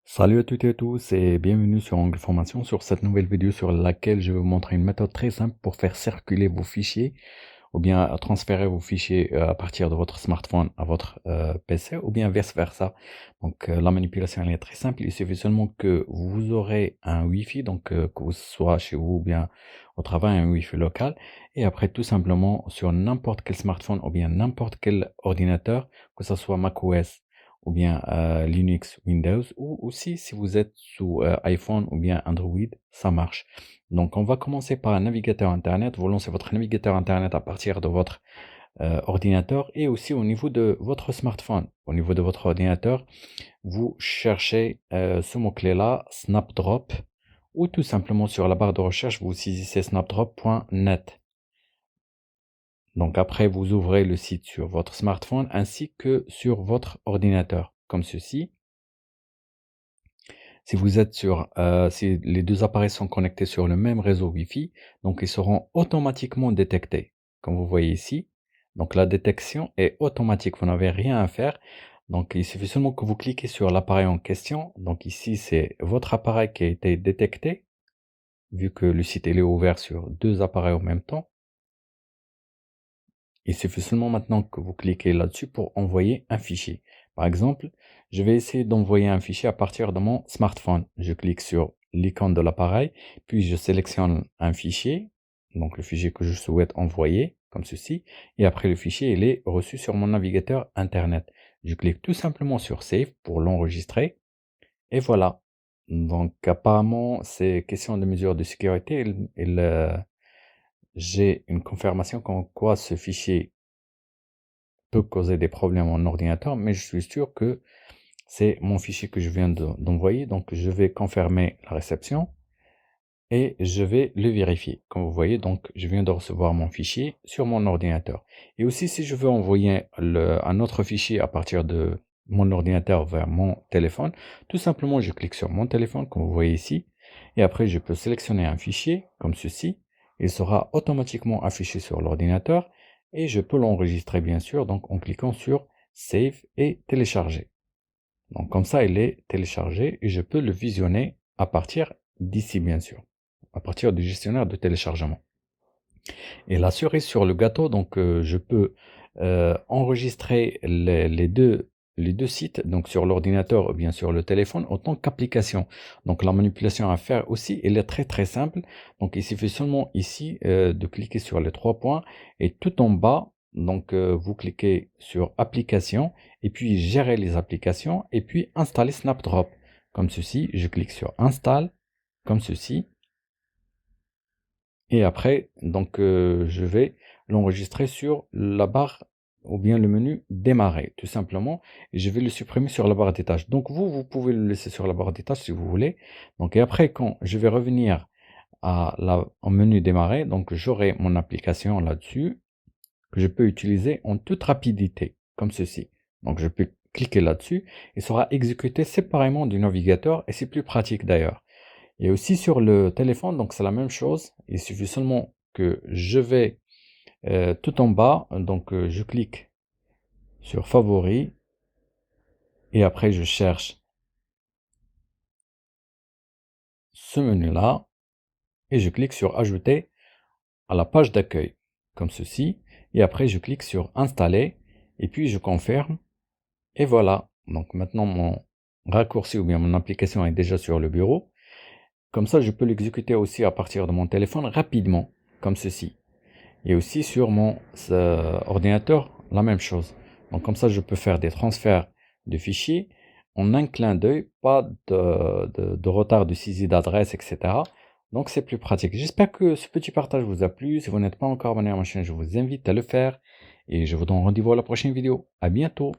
Salut à toutes et à tous et bienvenue sur Angle Formation sur cette nouvelle vidéo sur laquelle je vais vous montrer une méthode très simple pour faire circuler vos fichiers ou bien transférer vos fichiers à partir de votre smartphone à votre PC ou bien vice-versa. Donc la manipulation elle est très simple, il suffit seulement que vous aurez un Wi-Fi, donc que ce soit chez vous ou bien au travail, un Wi-Fi local, et après tout simplement sur n'importe quel smartphone ou bien n'importe quel ordinateur, que ce soit macOS ou bien Linux, Windows, ou aussi si vous êtes sous iPhone ou bien Android, ça marche. Donc on va commencer par un navigateur internet. Vous lancez votre navigateur internet à partir de votre ordinateur et aussi au niveau de votre smartphone. Au niveau de votre ordinateur, vous cherchez ce mot-clé-là, Snapdrop, ou tout simplement sur la barre de recherche, vous saisissez snapdrop.net. Donc après, vous ouvrez le site sur votre smartphone ainsi que sur votre ordinateur, comme ceci. Si vous êtes sur, si les 2 appareils sont connectés sur le même réseau Wi-Fi, donc ils seront automatiquement détectés, comme vous voyez ici. Donc la détection est automatique, vous n'avez rien à faire. Donc il suffit seulement que vous cliquez sur l'appareil en question. Donc ici, c'est votre appareil qui a été détecté, vu que le site il est ouvert sur 2 appareils en même temps. Il suffit seulement maintenant que vous cliquez là-dessus pour envoyer un fichier. Par exemple, je vais essayer d'envoyer un fichier à partir de mon smartphone. Je clique sur l'icône de l'appareil, puis je sélectionne un fichier, donc le fichier que je souhaite envoyer, comme ceci, et après le fichier, il est reçu sur mon navigateur Internet. Je clique tout simplement sur Save pour l'enregistrer, et voilà. Donc apparemment, c'est question de mesure de sécurité. J'ai une confirmation comme quoi ce fichier peut causer des problèmes en ordinateur, mais je suis sûr que c'est mon fichier que je viens d'envoyer. Donc, je vais confirmer la réception et je vais le vérifier. Comme vous voyez, donc, je viens de recevoir mon fichier sur mon ordinateur. Et aussi, si je veux envoyer un autre fichier à partir de mon ordinateur vers mon téléphone, tout simplement, je clique sur mon téléphone, comme vous voyez ici, et après, je peux sélectionner un fichier comme ceci. Il sera automatiquement affiché sur l'ordinateur et je peux l'enregistrer, bien sûr, donc en cliquant sur Save et télécharger. Donc comme ça, il est téléchargé et je peux le visionner à partir d'ici, bien sûr, à partir du gestionnaire de téléchargement. Et la cerise sur le gâteau, donc je peux enregistrer les deux sites, donc sur l'ordinateur ou bien sur le téléphone, en tant qu'application. Donc la manipulation à faire aussi, elle est très très simple. Donc il suffit seulement ici de cliquer sur les 3 points et tout en bas, donc vous cliquez sur application et puis gérer les applications et puis installer Snapdrop. Comme ceci, je clique sur install, comme ceci. Et après, donc, je vais l'enregistrer sur la barre ou bien le menu démarrer, tout simplement. Et je vais le supprimer sur la barre des tâches. Donc, vous pouvez le laisser sur la barre des tâches si vous voulez. Donc, et après, quand je vais revenir au menu démarrer, donc j'aurai mon application là-dessus que je peux utiliser en toute rapidité, comme ceci. Donc, je peux cliquer là-dessus et sera exécuté séparément du navigateur et c'est plus pratique d'ailleurs. Et aussi sur le téléphone, donc c'est la même chose. Il suffit seulement que je vais tout en bas, donc je clique sur favoris et après je cherche ce menu-là et je clique sur ajouter à la page d'accueil, comme ceci. Et après je clique sur installer et puis je confirme et voilà. Donc maintenant mon raccourci ou bien mon application est déjà sur le bureau. Comme ça je peux l'exécuter aussi à partir de mon téléphone rapidement, comme ceci. Et aussi sur mon ordinateur, la même chose. Donc comme ça, je peux faire des transferts de fichiers en un clin d'œil, pas de retard de saisie d'adresse, etc. Donc c'est plus pratique. J'espère que ce petit partage vous a plu. Si vous n'êtes pas encore abonné à ma chaîne, je vous invite à le faire. Et je vous donne rendez-vous à la prochaine vidéo. À bientôt.